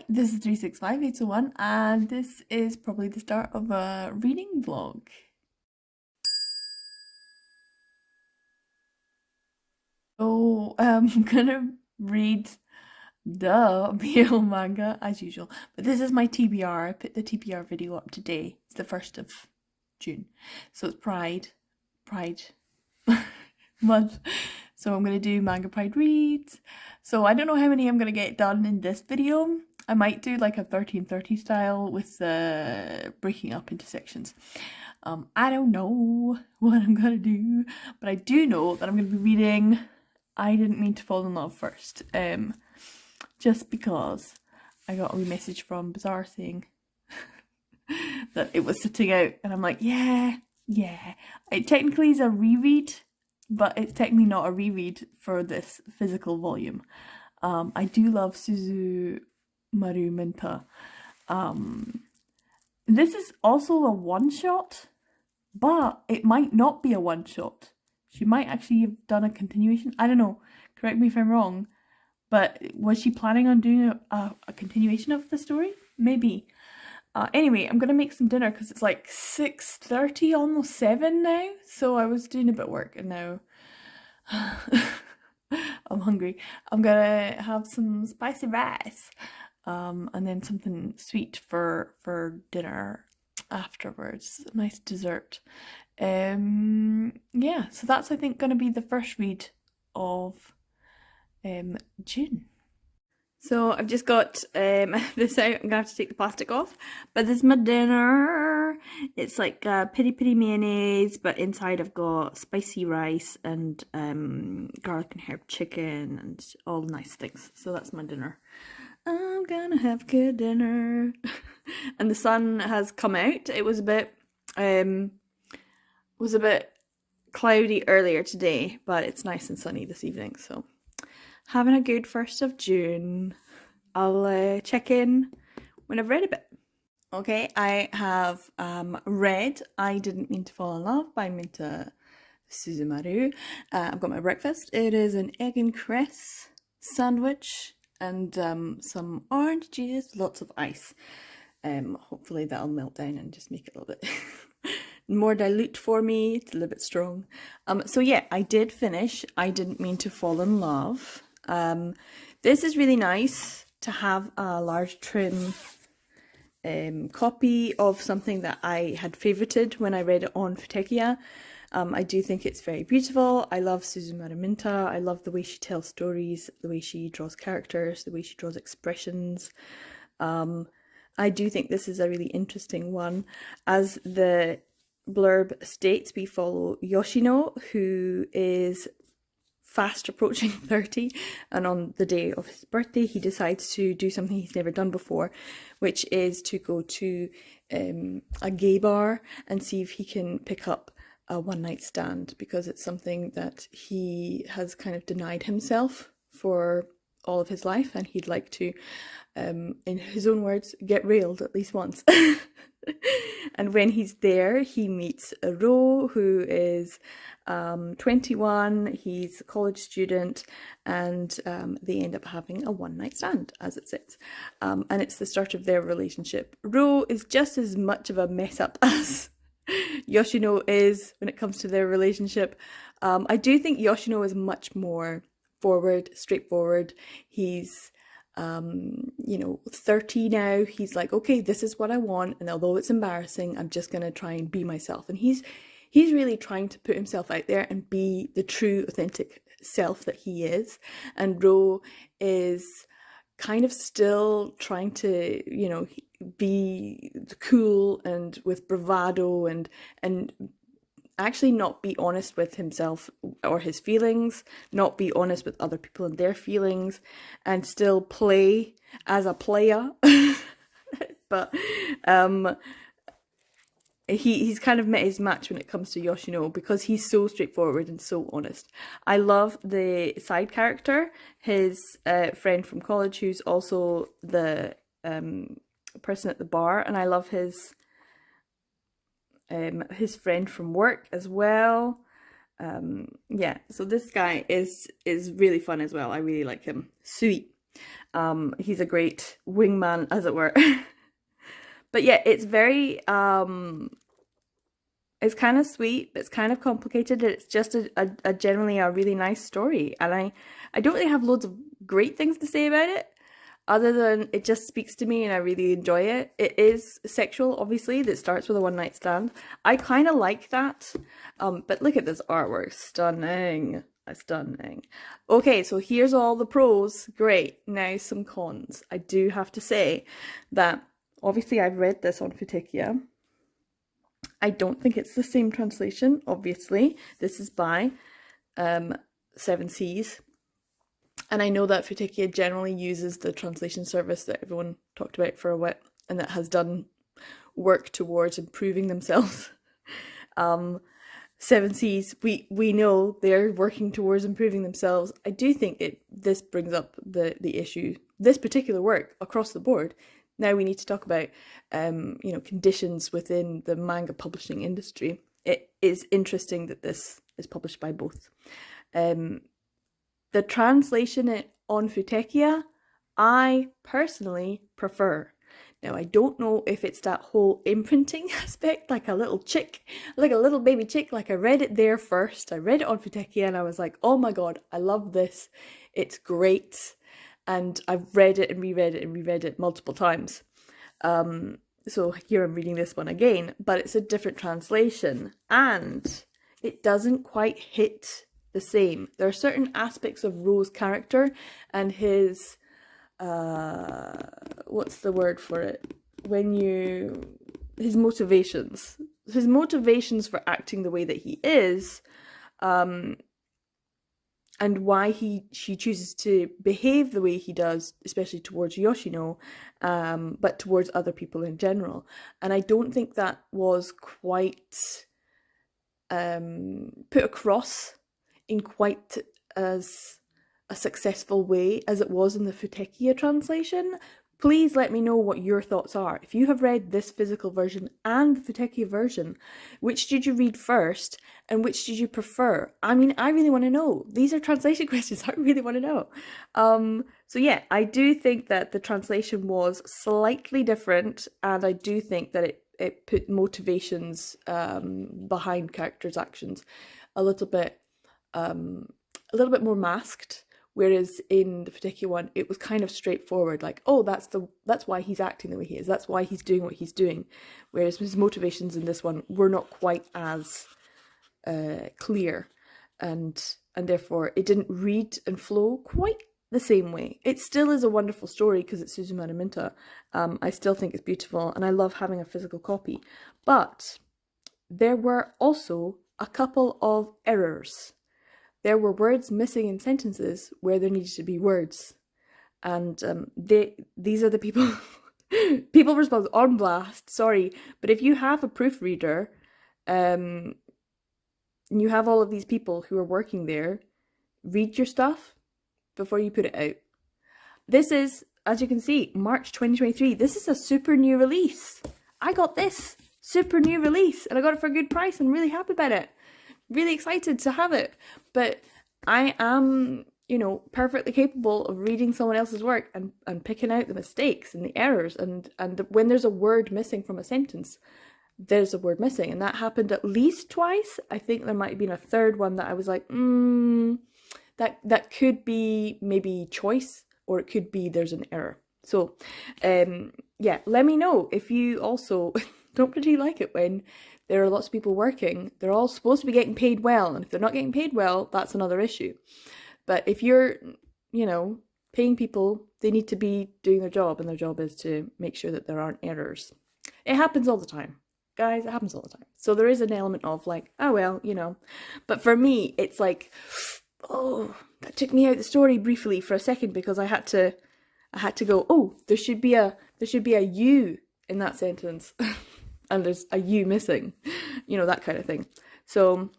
this is 365801 and this is probably the start of a reading vlog. So I'm gonna read the BL manga as usual, but this is my TBR. I put the TBR video up today. It's the 1st of June, so it's Pride month. So I'm gonna do Manga Pride reads. So I don't know how many I'm gonna get done in this video. I might do like a 30 and 30 style with the breaking up into sections. I don't know what I'm gonna do, but I do know that I'm gonna be reading I Didn't Mean to Fall in Love first. Just because I got a wee message from Bazaar saying that it was sitting out, and I'm like, yeah. It technically is a reread, but it's technically not a reread for this physical volume. I do love Suzumaru Minta. This is also a one-shot, but it might not be a one-shot. She might actually have done a continuation. I don't know. Correct me if I'm wrong. But was she planning on doing a continuation of the story? Maybe. Anyway, I'm going to make some dinner because it's like 6:30, almost 7 now. So I was doing a bit of work and now I'm hungry. I'm going to have some spicy rice and then something sweet for dinner afterwards. A nice dessert. Yeah, so that's I think going to be the first read of June. So I've just got this out. I'm gonna have to take the plastic off, but this is my dinner. It's like piri piri mayonnaise, but inside I've got spicy rice and garlic and herb chicken and all nice things. So that's my dinner. I'm gonna have good dinner. And the sun has come out. It was a bit cloudy earlier today, but it's nice and sunny this evening, so having a good 1st of June. I'll check in when I've read a bit. Okay, I have read I Didn't Mean to Fall in Love by Minta Suzumaru. I've got my breakfast. It is an egg and cress sandwich and some orange juice, lots of ice. Hopefully that'll melt down and just make it a little bit more dilute for me. It's a little bit strong. So yeah, I did finish I Didn't Mean to Fall in Love. This is really nice to have a large trim copy of something that I had favorited when I read it on Futekia. I do think it's very beautiful. I love Suzumaru Minta. I love the way she tells stories, the way she draws characters, the way she draws expressions. I do think this is a really interesting one. As the blurb states, we follow Yoshino, who is fast approaching 30, and on the day of his birthday he decides to do something he's never done before, which is to go to a gay bar and see if he can pick up a one-night stand, because it's something that he has kind of denied himself for all of his life, and he'd like to, in his own words, get railed at least once. And when he's there, he meets Ro, who is 21. He's a college student, and they end up having a one-night stand, as it says. And it's the start of their relationship. Ro is just as much of a mess up as Yoshino is when it comes to their relationship. I do think Yoshino is much more straightforward. He's 30 now. He's like, okay, this is what I want, and although it's embarrassing, I'm just gonna try and be myself. And he's really trying to put himself out there and be the true authentic self that he is. And Ro is kind of still trying to be cool and with bravado and actually not be honest with himself or his feelings, not be honest with other people and their feelings, and still play as a player. But he's kind of met his match when it comes to Yoshino, because he's so straightforward and so honest. I love the side character, his friend from college, who's also the person at the bar, and I love his friend from work as well. Yeah, so this guy is really fun as well. I really like him. Sweet. He's a great wingman, as it were. But yeah, it's very it's kind of sweet, but it's kind of complicated. It's just a generally a really nice story, and I don't really have loads of great things to say about it, other than it just speaks to me and I really enjoy it. It is sexual, obviously, that starts with a one-night stand. I kind of like that, but look at this artwork, stunning, stunning. Okay, so here's all the pros, great. Now some cons. I do have to say that obviously I've read this on Futekia. I don't think it's the same translation, obviously. This is by Seven Seas. And I know that Futekia generally uses the translation service that everyone talked about for a bit and that has done work towards improving themselves. Seven Seas, we know they're working towards improving themselves. I do think this brings up the issue, this particular work across the board. Now we need to talk about, conditions within the manga publishing industry. It is interesting that this is published by both. The translation on Futekia, I personally prefer. Now, I don't know if it's that whole imprinting aspect, like a little chick, like a little baby chick, like I read it there first. I read it on Futekia and I was like, oh my god, I love this. It's great. And I've read it and reread it and reread it multiple times. So here I'm reading this one again, but it's a different translation and it doesn't quite hit the same. There are certain aspects of Ro's character and his, what's the word for it? His motivations for acting the way that he is, and why she chooses to behave the way he does, especially towards Yoshino, but towards other people in general. And I don't think that was quite put across in quite as a successful way as it was in the Futekia translation. Please let me know what your thoughts are. If you have read this physical version and the Futekia version, which did you read first and which did you prefer? I mean, I really want to know. These are translation questions. I really want to know. So yeah, I do think that the translation was slightly different, and I do think that it put motivations behind characters' actions a little bit more masked. Whereas in the Futekia one, it was kind of straightforward, like, oh, that's why he's acting the way he is. That's why he's doing what he's doing. Whereas his motivations in this one were not quite as clear, and therefore it didn't read and flow quite the same way. It still is a wonderful story because it's Suzumata Minta. I still think it's beautiful, and I love having a physical copy. But there were also a couple of errors. There were words missing in sentences where there needed to be words. And these are the people... people respond on blast, sorry. But if you have a proofreader, and you have all of these people who are working there, read your stuff before you put it out. This is, as you can see, March 2023. This is a super new release. I got this super new release and I got it for a good price. I'm really happy about it. Really excited to have it, but I am, perfectly capable of reading someone else's work and picking out the mistakes and the errors, and when there's a word missing from a sentence, there's a word missing, and that happened at least twice. I think there might have been a third one that I was like, that could be maybe choice, or it could be there's an error. So, yeah, let me know if you also don't particularly like it when there are lots of people working. They're all supposed to be getting paid well, and if they're not getting paid well, that's another issue. But if you're, paying people, they need to be doing their job, and their job is to make sure that there aren't errors. It happens all the time. Guys, it happens all the time. So there is an element of like, oh well, But for me, it's like, oh, that took me out of the story briefly for a second, because I had to go, oh, there should be a you in that sentence. And there's a you missing, that kind of thing. So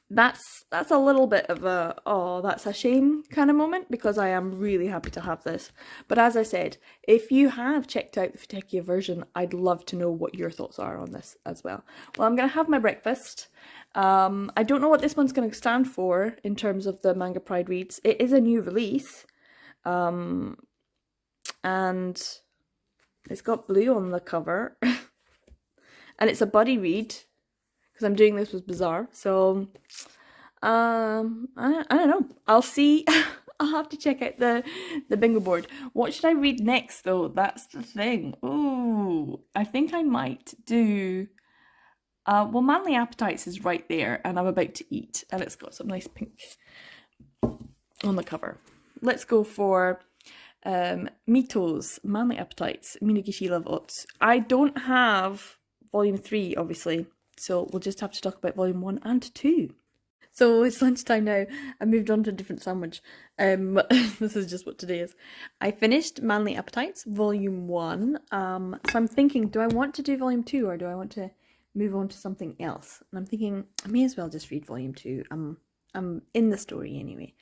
that's a little bit of a, oh, that's a shame kind of moment, because I am really happy to have this. But as I said, if you have checked out the Futekia version, I'd love to know what your thoughts are on this as well. Well, I'm going to have my breakfast. I don't know what this one's going to stand for in terms of the Manga Pride reads. It is a new release. And it's got blue on the cover. And it's a buddy read, because I'm doing this with Bazaar. So, I don't know. I'll see. I'll have to check out the bingo board. What should I read next, though? That's the thing. Ooh, I think I might do... well, Manly Appetites is right there, and I'm about to eat, and it's got some nice pink on the cover. Let's go for Mito's Manly Appetites, Minagishi Love Otsu. I don't have volume 3, obviously, so we'll just have to talk about volume 1 and 2. So it's lunchtime now. I moved on to a different sandwich. This is just what today is. I finished Manly Appetites, volume 1. So I'm thinking, do I want to do volume 2 or do I want to move on to something else? And I'm thinking, I may as well just read volume 2. I'm in the story anyway.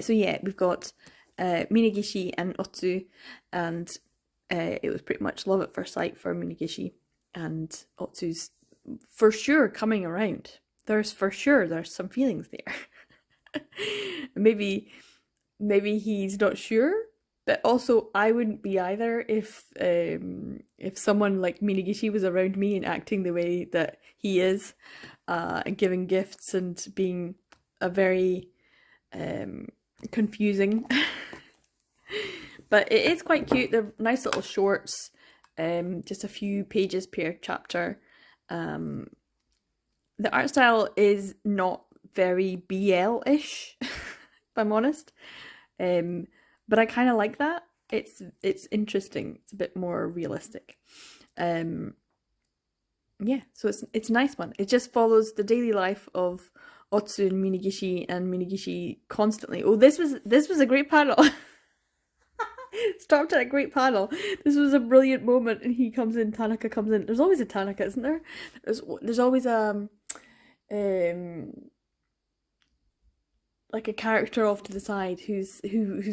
So yeah, we've got Minagishi and Otsu, and it was pretty much love at first sight for Minagishi, and Otsu's for sure coming around. There's some feelings there. maybe he's not sure, but also I wouldn't be either if someone like Minagishi was around me and acting the way that he is, and giving gifts and being a very confusing. But it is quite cute. They're nice little shorts, just a few pages per chapter. The art style is not very BL-ish, if I'm honest. But I kind of like that. It's interesting. It's a bit more realistic. Yeah, so it's a nice one. It just follows the daily life of Otsu and Minagishi constantly. Oh, this was a great panel. Stopped at a great panel. This was a brilliant moment, and he comes in. Tanaka comes in. There's always a Tanaka, isn't there? There's always like a character off to the side who's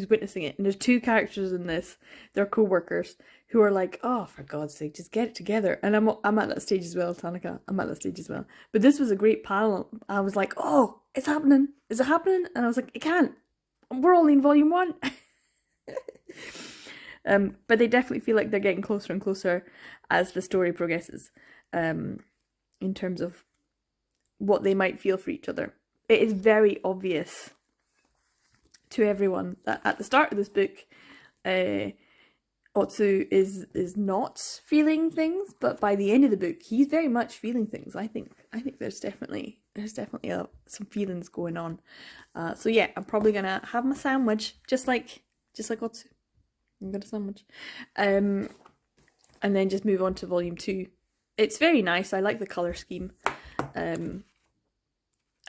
witnessing it. And there's two characters in this. They're co-workers who are like, oh, for God's sake, just get it together. And I'm at that stage as well, Tanaka. I'm at that stage as well. But this was a great panel. I was like, oh, it's happening. Is it happening? And I was like, it can't. We're only in volume 1. But they definitely feel like they're getting closer and closer as the story progresses, in terms of what they might feel for each other. It is very obvious to everyone that at the start of this book, Otsu is not feeling things, but by the end of the book, he's very much feeling things. I think there's definitely some feelings going on. So yeah, I'm probably gonna have my sandwich just like Otsu. I'm gonna sandwich, and then just move on to volume 2. It's very nice. I like the color scheme.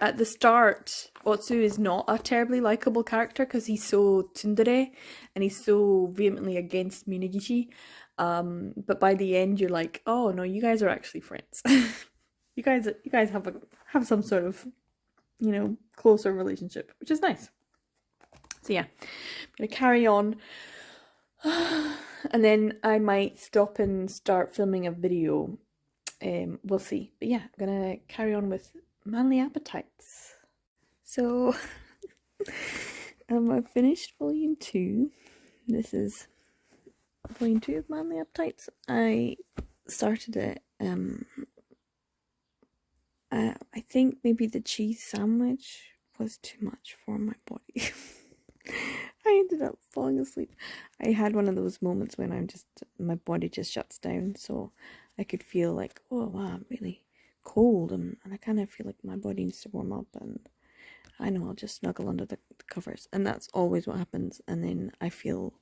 At the start, Otsu is not a terribly likable character because he's so tsundere and he's so vehemently against Minagishi. But by the end, you're like, oh no, you guys are actually friends. you guys have some sort of, closer relationship, which is nice. So yeah, I'm gonna carry on, and then I might stop and start filming a video. We'll see. But yeah, I'm gonna carry on with Manly Appetites. So I've finished volume 2. This is volume 2 of Manly Appetites. I started it, I think maybe the cheese sandwich was too much for my body. I ended up falling asleep. I had one of those moments when my body just shuts down, so I could feel like, oh wow, I'm really cold, and I kind of feel like my body needs to warm up, and I know I'll just snuggle under the covers, and that's always what happens. And then I feel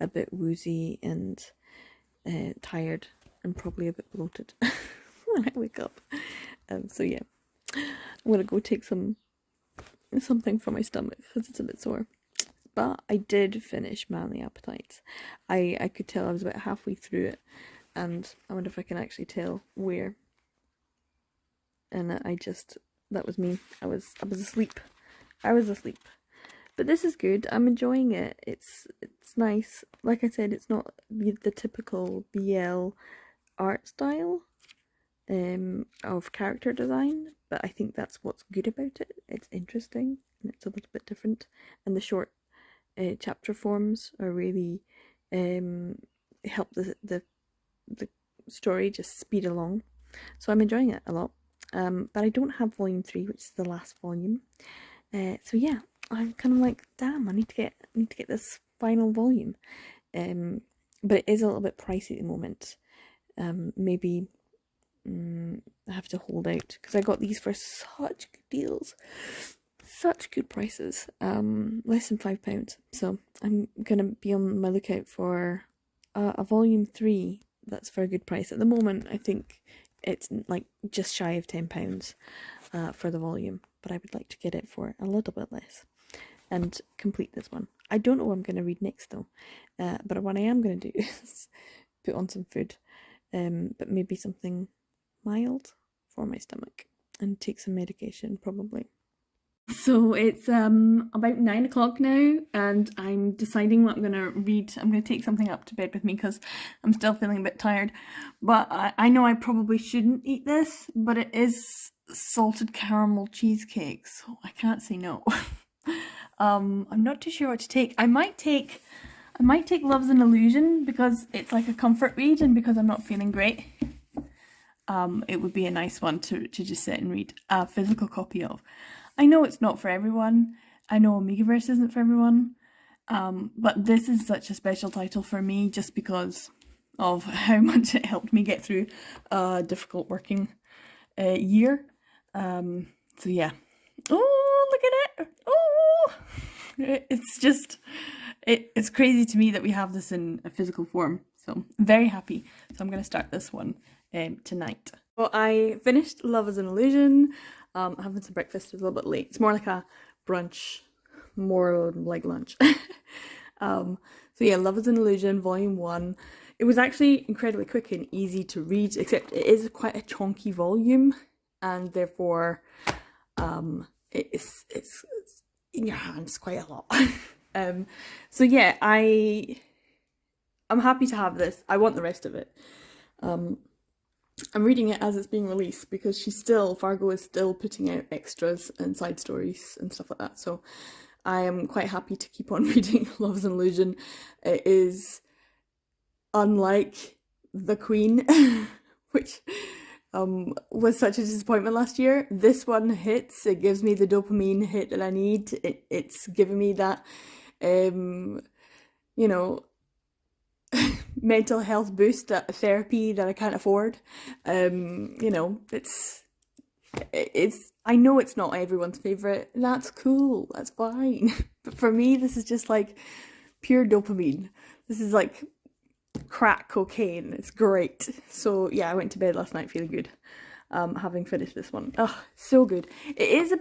a bit woozy and tired, and probably a bit bloated when I wake up. So yeah, I'm gonna go take something for my stomach because it's a bit sore. But I did finish Manly Appetites. I could tell I was about halfway through it, and I wonder if I can actually tell where. And that was me. I was asleep. But this is good. I'm enjoying it. It's nice. Like I said, it's not the typical BL art style of character design, but I think that's what's good about it. It's interesting and it's a little bit different. And the short chapter forms are really help the story just speed along. So I'm enjoying it a lot. But I don't have volume 3, which is the last volume. So yeah, I'm kind of like, damn, I need to get this final volume. But it is a little bit pricey at the moment. Maybe I have to hold out because I got these for such good deals, such good prices. Less than £5. So I'm gonna be on my lookout for a volume 3 that's for a good price. At the moment, I think it's like just shy of £10 for the volume, but I would like to get it for a little bit less and complete this one. I don't know what I'm going to read next though, but what I am going to do is put on some food, but maybe something mild for my stomach and take some medication probably. So it's about 9 o'clock now, and I'm deciding what I'm going to read. I'm going to take something up to bed with me because I'm still feeling a bit tired. But I know I probably shouldn't eat this, but it is salted caramel cheesecake, so I can't say no. I'm not too sure what to take. I might take Love's an Illusion because it's like a comfort read, and because I'm not feeling great. It would be a nice one to just sit and read a physical copy of. I know it's not for everyone. I know Omegaverse isn't for everyone. But this is such a special title for me just because of how much it helped me get through a difficult working year. So yeah. Oh, look at it! Oh! It's just, it's crazy to me that we have this in a physical form. So I'm very happy. So I'm going to start this one tonight. Well, I finished Love is an Illusion. Having some breakfast, a little bit late. It's more like a brunch, more like lunch. So yeah, Love is an Illusion, Volume 1. It was actually incredibly quick and easy to read, except it is quite a chunky volume, and therefore it's in your hands quite a lot. So yeah, I'm happy to have this. I want the rest of it. I'm reading it as it's being released because Fargo is still putting out extras and side stories and stuff like that. So I am quite happy to keep on reading Love's an Illusion. It is unlike The Queen, which was such a disappointment last year. This one hits. It gives me the dopamine hit that I need. It's giving me that, mental health boost, that therapy that I can't afford. It's I know it's not everyone's favorite. That's cool. That's fine. But for me, this is just like pure dopamine. This is like crack cocaine. It's great. So yeah, I went to bed last night feeling good. Having finished this one. Oh, so good. It is a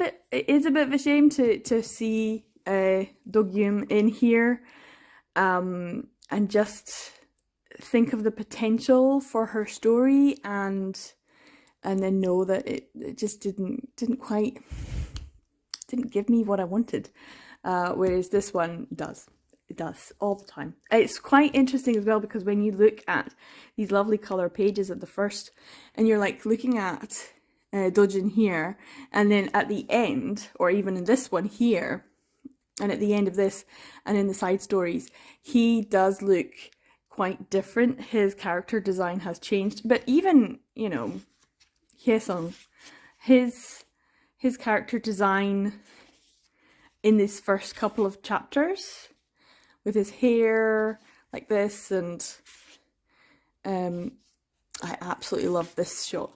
bit of a shame to see Do-gyum in here. And just think of the potential for her story and then know that it just didn't give me what I wanted. Whereas this one does. It does all the time. It's quite interesting as well because when you look at these lovely colour pages at the first, and you're like looking at Dojin here, and then at the end, or even in this one here, and at the end of this, and in the side stories, he does look quite different. His character design has changed, but even, Hye-sung, his character design in this first couple of chapters, with his hair like this, and I absolutely love this shot.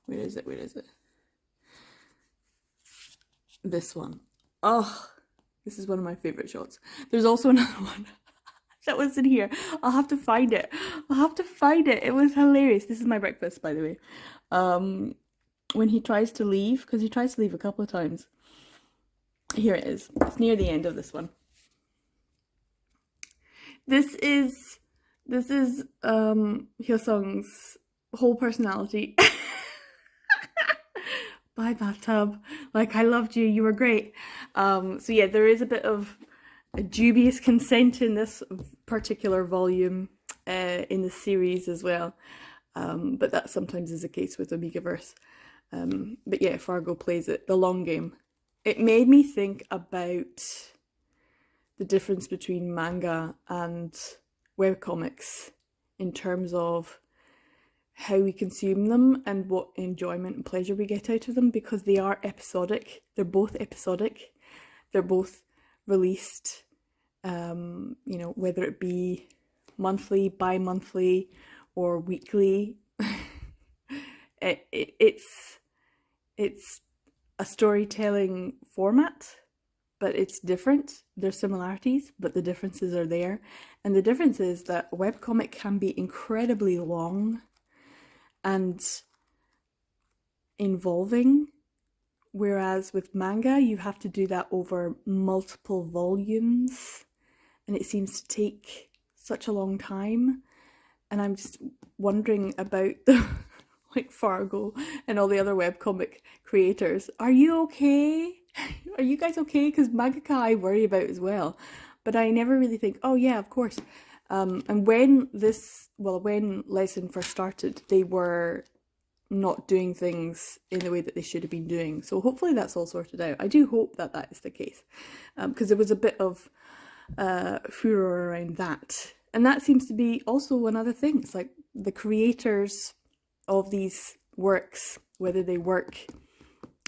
Where is it? This one. Oh, this is one of my favourite shots. There's also another one that was in here. I'll have to find it. It was hilarious. This is my breakfast, by the way. When he tries to leave, because he tries to leave a couple of times. Here it is. It's near the end of this one. This is Hye-sung's whole personality. Bye, bathtub. Like, I loved you. You were great. So yeah, there is a bit of a dubious consent in this particular volume in the series as well. But that sometimes is the case with Omegaverse. But yeah, Fargo plays it the long game. It made me think about the difference between manga and webcomics in terms of how we consume them and what enjoyment and pleasure we get out of them, because they are episodic. They're both episodic. They're both released, you know, whether it be monthly, bi-monthly, or weekly. It's a storytelling format, but it's different. There's similarities, but the differences are there. And the difference is that a webcomic can be incredibly long and involving, whereas with manga you have to do that over multiple volumes, and it seems to take such a long time. And I'm just wondering about the like Fargo and all the other webcomic creators. Are you okay? Are you guys okay? Because mangaka I worry about as well, but I never really think, oh yeah, of course. And when Lesson first started, they were not doing things in the way that they should have been doing. So hopefully that's all sorted out. I do hope that that is the case, because there was a bit of furor around that. And that seems to be also one other thing. It's like the creators of these works, whether they work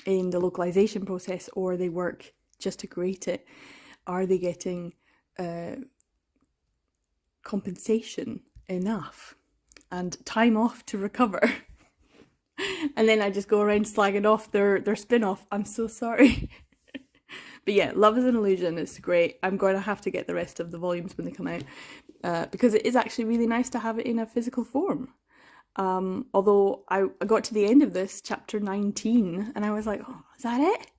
in the localization process or they work just to create it, are they getting compensation enough and time off to recover? And then I just go around slagging off their spin-off. I'm so sorry. But yeah, Love is an Illusion is great. I'm going to have to get the rest of the volumes when they come out, because it is actually really nice to have it in a physical form. Although I got to the end of this, chapter 19, and I was like, oh, is that it?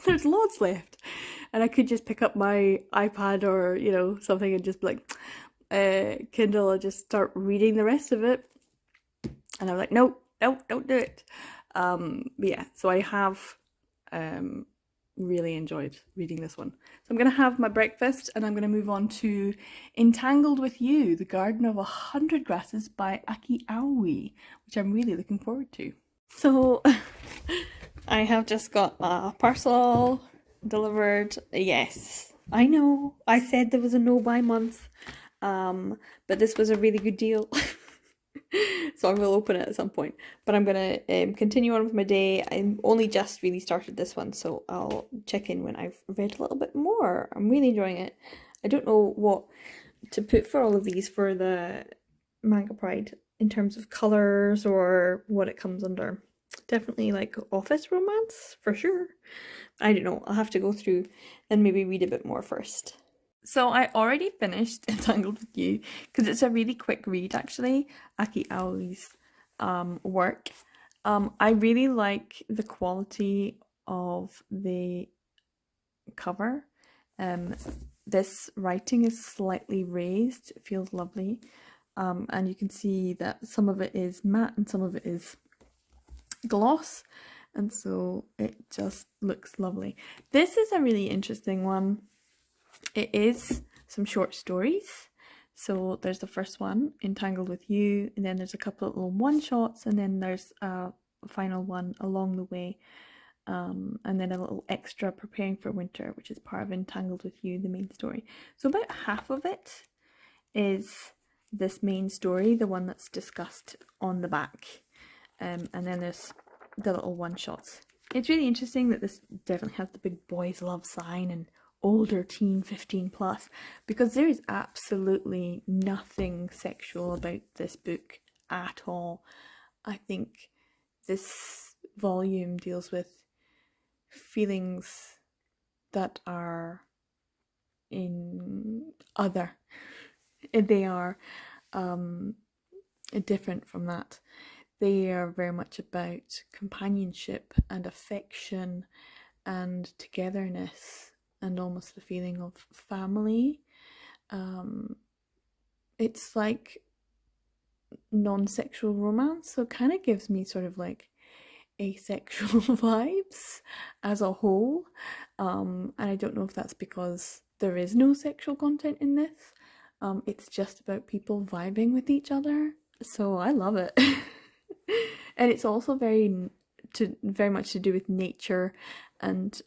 There's loads left. And I could just pick up my iPad or, you know, something and just be like, Kindle, I'll just start reading the rest of it. And I was like, no, don't do it. But yeah, so I have really enjoyed reading this one. So I'm going to have my breakfast and I'm going to move on to Entangled with You, The Garden of 100 Grasses by Aki Aoi, which I'm really looking forward to. So I have just got a parcel delivered. Yes, I know, I said there was a no buy month, but this was a really good deal. So I will open it at some point, but I'm gonna continue on with my day. I'm only just really started this one, so I'll check in when I've read a little bit more. I'm really enjoying it. I don't know what to put for all of these for the Manga Pride in terms of colours or what it comes under. Definitely like office romance for sure. I don't know, I'll have to go through and maybe read a bit more first. So I already finished Entangled with You because it's a really quick read actually, Aki Aoi's work. I really like the quality of the cover. This writing is slightly raised, it feels lovely. And you can see that some of it is matte and some of it is gloss, and so it just looks lovely. This is a really interesting one. It is some short stories. So there's the first one, Entangled with You, and then there's a couple of little one-shots, and then there's a final one along the way, and then a little extra, Preparing for Winter, which is part of Entangled with You, the main story. So about half of it is this main story, the one that's discussed on the back, and then there's the little one-shots. It's really interesting that this definitely has the big boys love sign and older teen 15 plus, because there is absolutely nothing sexual about this book at all. I think this volume deals with feelings that are in other. They are different from that. They are very much about companionship and affection and togetherness and almost the feeling of family. It's like non-sexual romance, so it kind of gives me sort of like asexual vibes as a whole. And I don't know if that's because there is no sexual content in this. It's just about people vibing with each other, so I love it. And it's also very much to do with nature and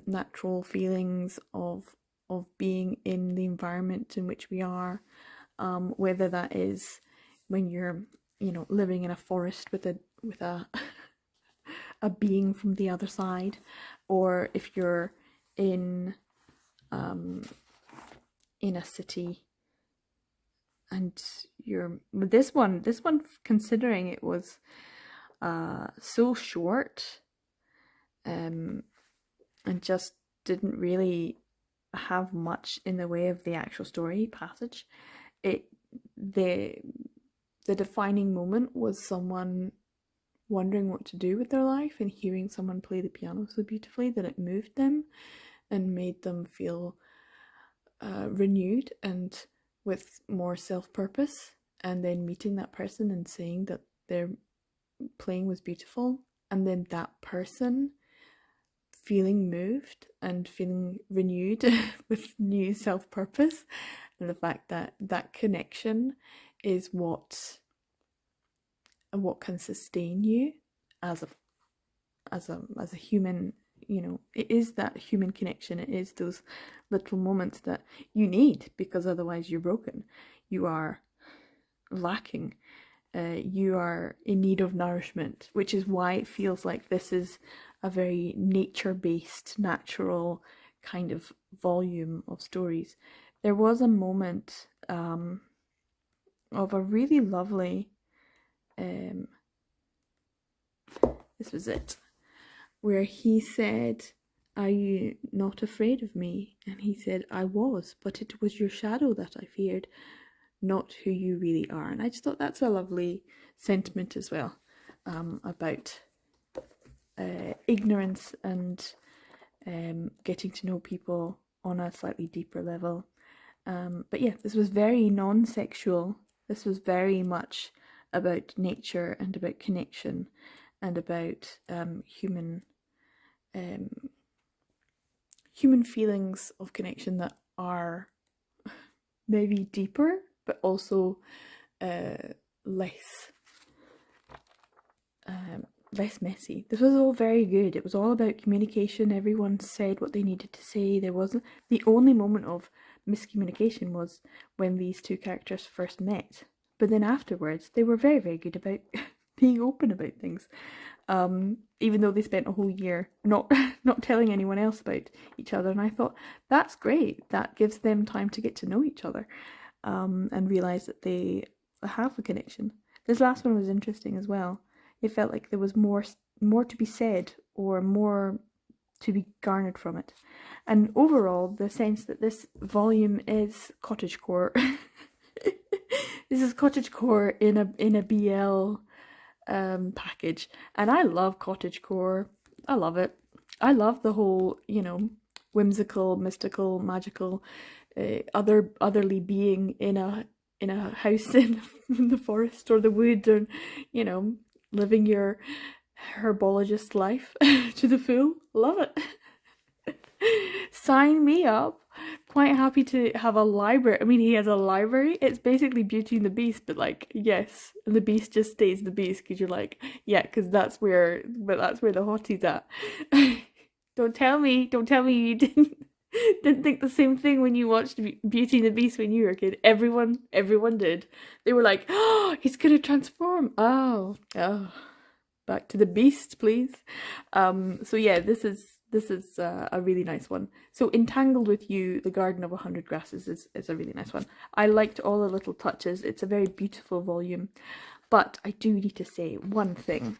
natural feelings of of being in the environment in which we are, whether that is when you're, you know, living in a forest with a a being from the other side, or if you're in a city and you're this one considering it was so short, and just didn't really have much in the way of the actual story passage. The defining moment was someone wondering what to do with their life and hearing someone play the piano so beautifully that it moved them and made them feel renewed and with more self-purpose, and then meeting that person and saying that their playing was beautiful, and then that person feeling moved and feeling renewed with new self-purpose, and the fact that that connection is what can sustain you as a human. You know, it is that human connection. It is those little moments that you need, because otherwise you're broken, you are lacking, you are in need of nourishment, which is why it feels like this is a very nature-based, natural kind of volume of stories. There was a moment of a really lovely this was it, where he said, "Are you not afraid of me?" And he said, "I was, but it was your shadow that I feared, not who you really are." And I just thought that's a lovely sentiment as well, about ignorance and getting to know people on a slightly deeper level. But yeah, this was very non-sexual. This was very much about nature and about connection and about human feelings of connection that are maybe deeper, but also less messy. This was all very good. It was all about communication. Everyone said what they needed to say. There wasn't, the only moment of miscommunication was when these two characters first met. But then afterwards, they were very, very good about being open about things. Even though they spent a whole year not telling anyone else about each other. And I thought, that's great. That gives them time to get to know each other, and realise that they have a connection. This last one was interesting as well. It felt like there was more to be said, or more to be garnered from it. And overall, the sense that this volume is cottagecore. This is cottagecore in a BL package, and I love cottagecore. I love it. I love the whole, you know, whimsical, mystical, magical, otherly being in a house in the forest or the wood, or, you know, living your herbologist life to the full. Love it. Sign me up. Quite happy to have a library. I mean, he has a library. It's basically Beauty and the Beast, but like, yes, and the Beast just stays the Beast, because you're like, yeah, because that's where the hottie's at. Don't tell me you didn't think the same thing when you watched Beauty and the Beast when you were a kid. Everyone did. They were like, oh, he's gonna transform. Oh, back to the Beast, please. So yeah, this is a really nice one. So Entangled with You, The Garden of 100 Grasses is a really nice one. I liked all the little touches. It's a very beautiful volume. But I do need to say one thing.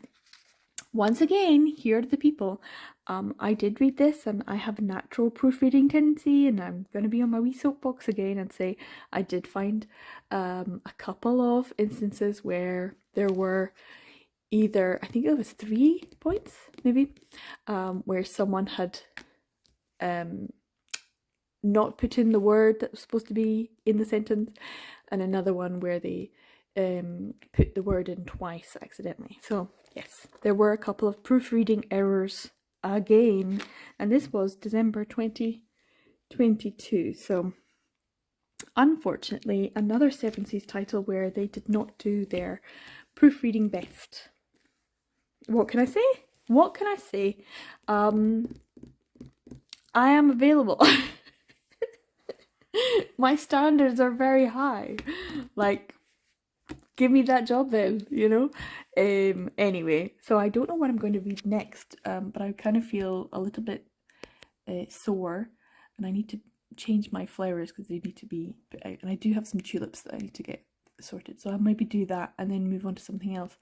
Once again, here are the people. I did read this, and I have a natural proofreading tendency, and I'm going to be on my wee soapbox again and say I did find a couple of instances where there were either, I think it was 3 points maybe, where someone had not put in the word that was supposed to be in the sentence, and another one where they put the word in twice accidentally. So yes, there were a couple of proofreading errors again, and this was December 2022. So unfortunately, another Seven Seas title where they did not do their proofreading best. What can I say? I am available. My standards are very high. Like, give me that job then, you know? Anyway, so I don't know what I'm going to read next, but I kind of feel a little bit sore, and I need to change my flowers because they need to be put out. And I do have some tulips that I need to get sorted, so I'll maybe do that and then move on to something else.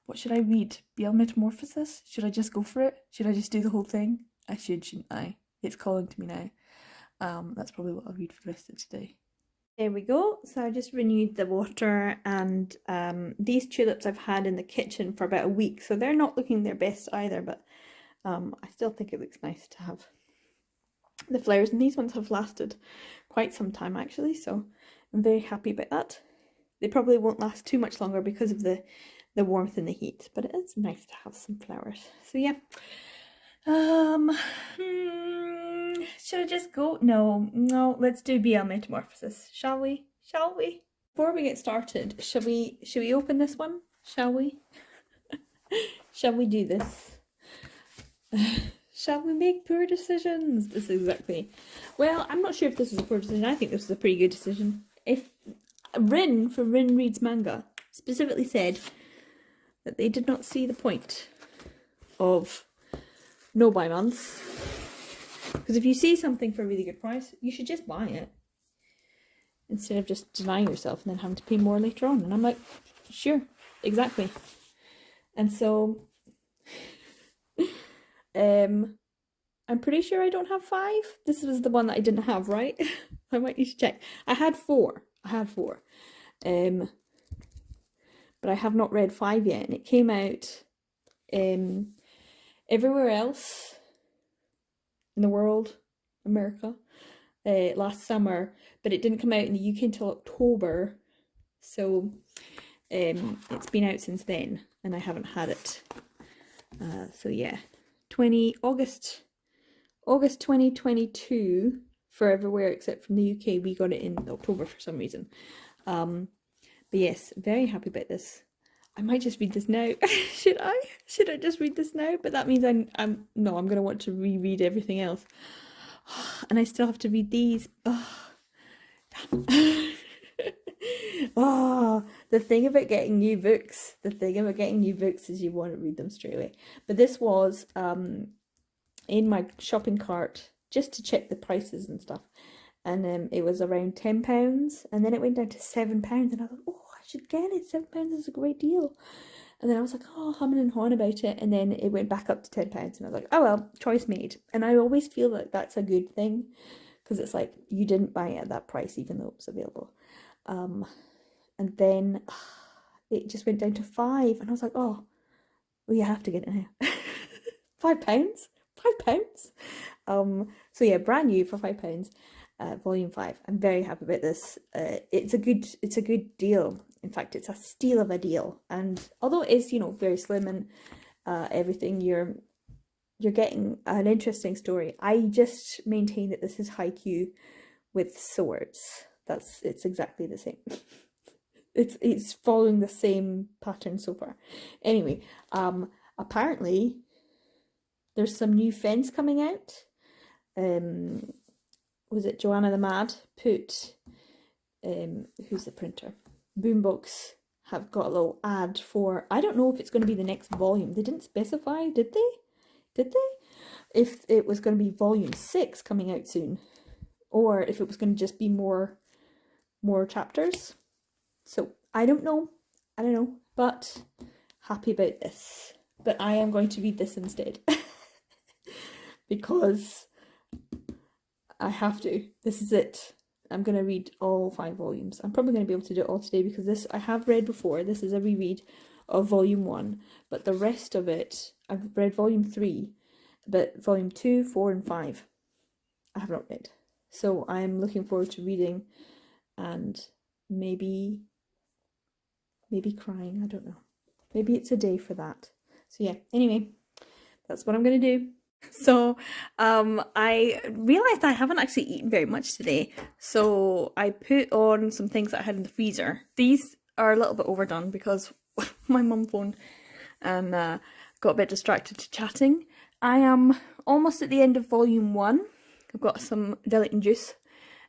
What should I read? BL Metamorphosis? Should I just go for it? Should I just do the whole thing? I should, shouldn't I? It's calling to me now. That's probably what I'll read for the rest of today. There we go. So I just renewed the water, and these tulips I've had in the kitchen for about a week, so they're not looking their best either, but I still think it looks nice to have the flowers, and these ones have lasted quite some time actually, so I'm very happy about that. They probably won't last too much longer because of the warmth and the heat, but it is nice to have some flowers. So yeah. Should I just go? No, let's do BL Metamorphosis, shall we? Before we get started, should we open this one? Shall we? Shall we do this? Shall we make poor decisions? This is exactly. Well, I'm not sure if this was a poor decision. I think this was a pretty good decision. If Rin from Rin Reads Manga specifically said that they did not see the point of no buy months, because if you see something for a really good price, you should just buy it instead of just denying yourself and then having to pay more later on. And I'm like, sure, exactly. And so I'm pretty sure I don't have 5. This was the one that I didn't have, right? I might need to check. I had 4. But I have not read 5 yet, and it came out everywhere else in the world, America, last summer, but it didn't come out in the UK until October, so it's been out since then, and I haven't had it. So yeah, August 2022 for everywhere except from the UK. We got it in October for some reason. But yes, very happy about this. I might just read this now. Should I just read this now? But that means I'm going to want to reread everything else. And I still have to read these. The thing about getting new books is you want to read them straight away. But this was in my shopping cart just to check the prices and stuff. And it was around £10, and then it went down to £7, and I thought, oh, I should get it. £7 is a great deal. And then I was like, oh, humming and hawing about it, and then it went back up to £10, and I was like, oh well, choice made. And I always feel like that's a good thing, because it's like you didn't buy it at that price even though it was available. And then it just went down to 5, and I was like, oh, well, you have to get it now. £5? So yeah, brand new for £5. Volume 5. I'm very happy about this. It's a good deal. In fact, it's a steal of a deal. And although it is, very slim and everything, you're getting an interesting story. I just maintain that this is haiku with swords. It's exactly the same. It's following the same pattern so far. Anyway, apparently there's some new fence coming out. Was it Joanna the Mad put, who's the printer? Boombox have got a little ad for, I don't know if it's going to be the next volume. They didn't specify, did they? If it was going to be volume 6 coming out soon, or if it was going to just be more chapters. So I don't know, but happy about this. But I am going to read this instead because I have to. This is it. I'm going to read all 5 volumes. I'm probably going to be able to do it all today because this I have read before. This is a reread of volume 1, but the rest of it, I've read volume 3, but volume 2, 4 and 5 I have not read. So I'm looking forward to reading and maybe crying. I don't know. Maybe it's a day for that. So yeah, anyway, that's what I'm going to do. So I realised I haven't actually eaten very much today, so I put on some things that I had in the freezer. These are a little bit overdone because my mum phoned and got a bit distracted to chatting. I am almost at the end of volume 1. I've got some gelatin juice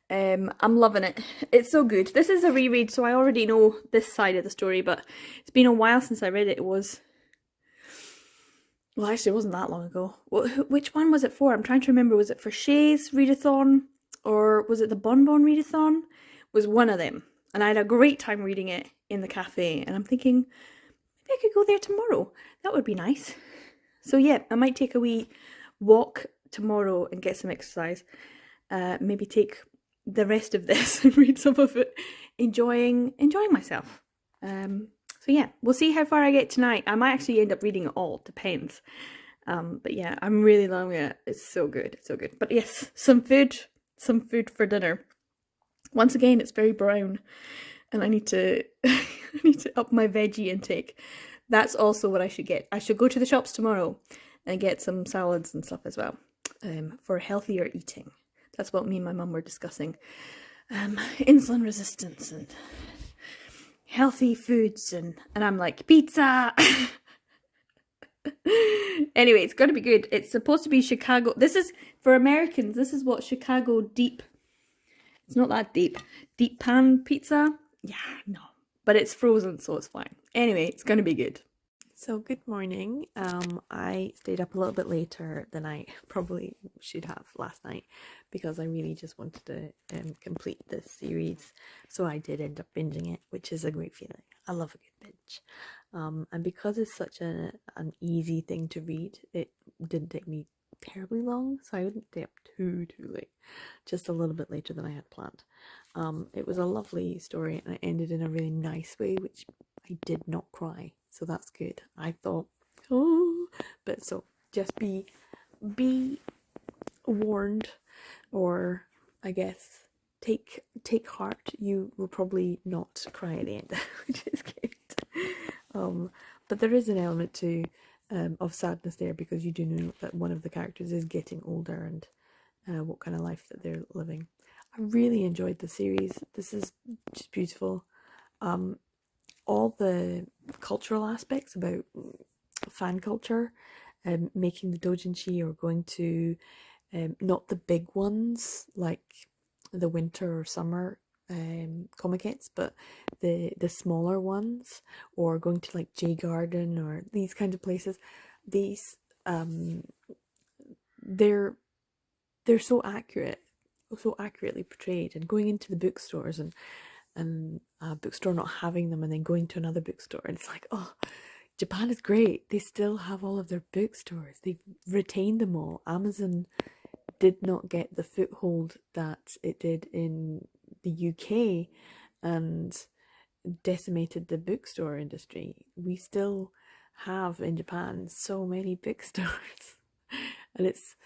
I'm loving it. It's so good. This is a reread, so I already know this side of the story, but it's been a while since I read it. Well, actually, it wasn't that long ago. Which one was it for? I'm trying to remember. Was it for Shay's readathon, or was it the Bonbon readathon? Was one of them. And I had a great time reading it in the cafe, and I'm thinking, maybe I could go there tomorrow. That would be nice. So yeah, I might take a wee walk tomorrow and get some exercise. Maybe take the rest of this and read some of it, enjoying myself. So yeah, we'll see how far I get tonight. I might actually end up reading it all, depends. But yeah, I'm really loving it. It's so good, it's so good. But yes, some food for dinner. Once again, it's very brown, and I need to I need to up my veggie intake. That's also what I should get. I should go to the shops tomorrow and get some salads and stuff as well, for healthier eating. That's what me and my mum were discussing. Insulin resistance and healthy foods, and I'm like, pizza. Anyway, it's got to be good. It's supposed to be Chicago. This is, for Americans, this is what Chicago deep. It's not that deep. Deep pan pizza? Yeah, no. But it's frozen, so it's fine. Anyway, it's going to be good. So good morning. I stayed up a little bit later than I probably should have last night because I really just wanted to complete this series. So I did end up binging it, which is a great feeling. I love a good binge. And because it's such an easy thing to read, it didn't take me terribly long, so I wouldn't stay up too late. Just a little bit later than I had planned. It was a lovely story, and it ended in a really nice way, which I did not cry. So that's good. I thought, oh, but so just be warned, or I guess take heart. You will probably not cry at the end, which is good. But there is an element to of sadness there, because you do know that one of the characters is getting older, and what kind of life that they're living. I really enjoyed the series. This is just beautiful. All the cultural aspects about fan culture, making the doujinshi, or going to not the big ones like the winter or summer comiquettes, but the smaller ones, or going to like J Garden or these kinds of places. These they're so accurate, so accurately portrayed, and going into the bookstores and a bookstore not having them, and then going to another bookstore, and it's like, oh, Japan is great. They still have all of their bookstores. They've retained them all. Amazon did not get the foothold that it did in the UK and decimated the bookstore industry. We still have in Japan so many bookstores, and it's,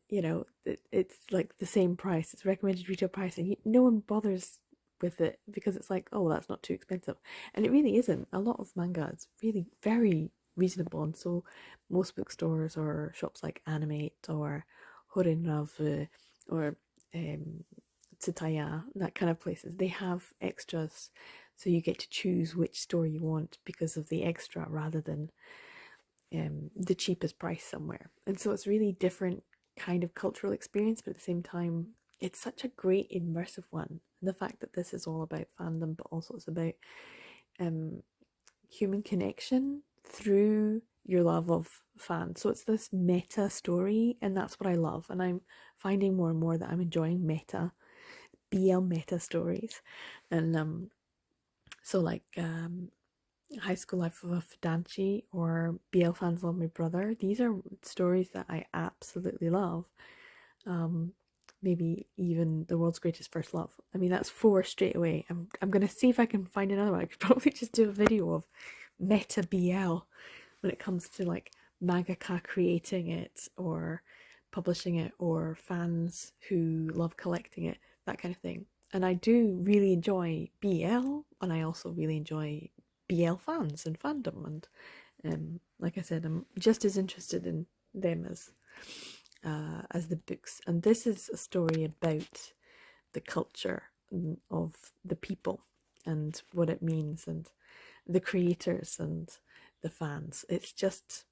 you know, it's like the same price. It's recommended retail price, and no one bothers with it because it's like, oh, that's not too expensive. And it really isn't. A lot of manga is really very reasonable, and so most bookstores or shops like Animate or Horenrav or Tsutaya, that kind of places, they have extras, so you get to choose which store you want because of the extra rather than the cheapest price somewhere. And so it's really different kind of cultural experience, but at the same time it's such a great immersive one. And the fact that this is all about fandom, but also it's about human connection through your love of fans. So it's this meta story, and that's what I love. And I'm finding more and more that I'm enjoying meta BL meta stories. And so like High School Life of a Fidanchi or BL Fans Love My Brother, these are stories that I absolutely love. Maybe even The World's Greatest First Love. I mean, that's 4 straight away. I'm gonna see if I can find another one. I could probably just do a video of meta BL when it comes to like mangaka creating it or publishing it, or fans who love collecting it, that kind of thing. And I do really enjoy BL, and I also really enjoy BL fans and fandom, and like I said, I'm just as interested in them as the books. And this is a story about the culture of the people and what it means, and the creators and the fans. It's just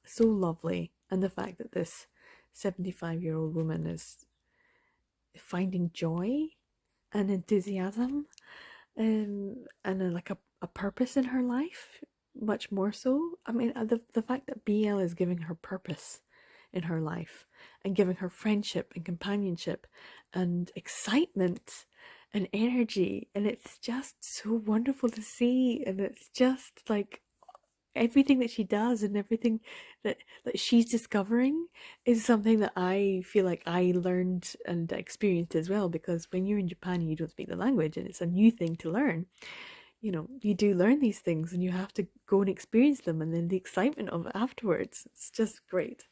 so lovely. And the fact that this 75-year-old woman is finding joy and enthusiasm, and like a purpose in her life, much more so. I mean, the fact that BL is giving her purpose in her life and giving her friendship and companionship and excitement and energy, and it's just so wonderful to see. And it's just like everything that she does and everything that she's discovering is something that I feel like I learned and experienced as well, because when you're in Japan and you don't speak the language and it's a new thing to learn, you know, you do learn these things and you have to go and experience them, and then the excitement of it afterwards, it's just great.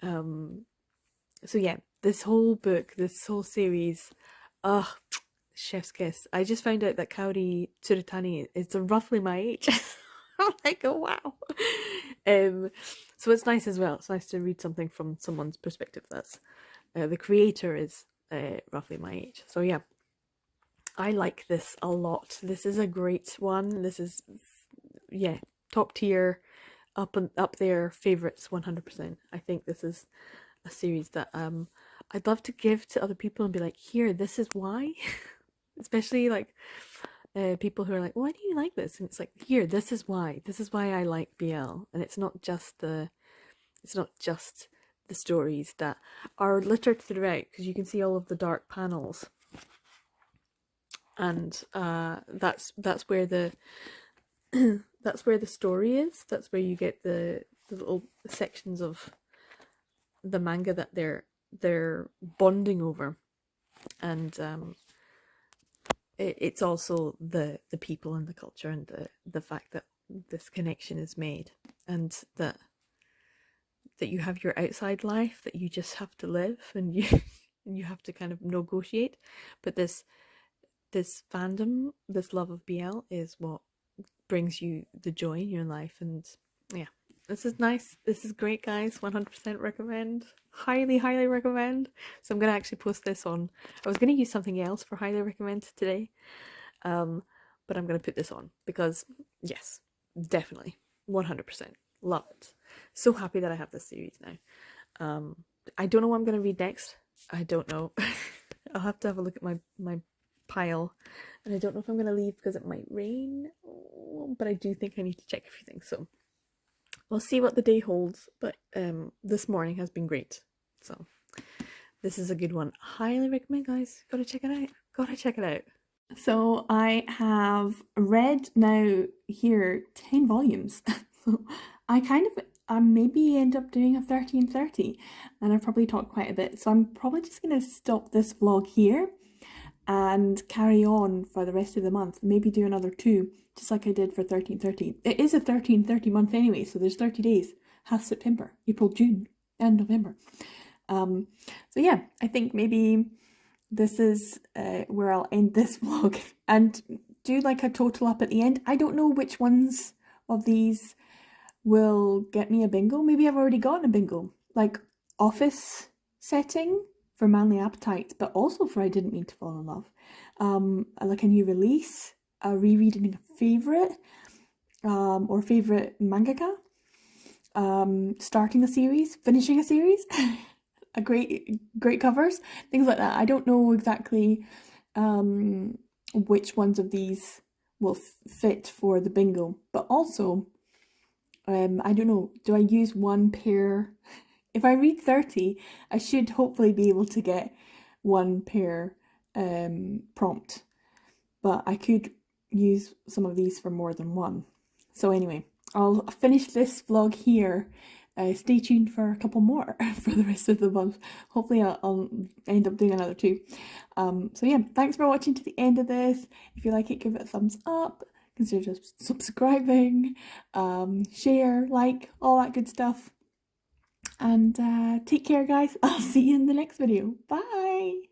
So yeah, this whole book, this whole series, chef's kiss. I just found out that Kaori Tsurutani is roughly my age. I'm like, oh wow. So it's nice as well. It's nice to read something from someone's perspective that's the creator is roughly my age. So yeah, I like this a lot. This is a great one. This is, yeah, top tier, up there, favorites 100%. I think this is a series that I'd love to give to other people and be like, here, this is why. Especially like people who are like, why do you like this? And it's like, here, this is why I like BL. And it's not just the stories that are littered throughout, because you can see all of the dark panels, and that's where the that's where the story is. That's where you get the little sections of the manga that they're bonding over, and it's also the people and the culture and the fact that this connection is made, and that you have your outside life that you just have to live, and you have to kind of negotiate. But this fandom, this love of BL is what brings you the joy in your life. And yeah, this is nice. This is great, guys. 100% recommend. Highly recommend. So I'm gonna actually post this on. I was gonna use something else for highly recommend today, but I'm gonna put this on because yes, definitely 100% love it. So happy that I have this series now. I don't know what I'm gonna read next. I don't know. I'll have to have a look at my pile, and I don't know if I'm gonna leave because it might rain, but I do think I need to check a few things, so we'll see what the day holds. But this morning has been great, so this is a good one. Highly recommend, guys. Gotta check it out. So I have read now here 10 volumes. So I maybe end up doing a 30 and 30, and I've probably talked quite a bit, so I'm probably just gonna stop this vlog here and carry on for the rest of the month. Maybe do another 2, just like I did for 1330. It is a 1330 month anyway, so there's 30 days. Half September, April, June, and November. So yeah, I think maybe this is where I'll end this vlog and do like a total up at the end. I don't know which ones of these will get me a bingo. Maybe I've already gotten a bingo, like office setting for Manly Appetite, but also for I Didn't Mean to Fall in Love. Like a new release, a rereading a favourite, or favourite mangaka, starting a series, finishing a series, a great covers, things like that. I don't know exactly which ones of these will fit for the bingo, but also I don't know, do I use one pair? If I read 30, I should hopefully be able to get one pair prompt, but I could use some of these for more than one. So anyway, I'll finish this vlog here. Stay tuned for a couple more for the rest of the month. Hopefully I'll end up doing another 2. So yeah, thanks for watching to the end of this. If you like it, give it a thumbs up. Consider just subscribing, share, like, all that good stuff. And take care, guys. I'll see you in the next video. Bye!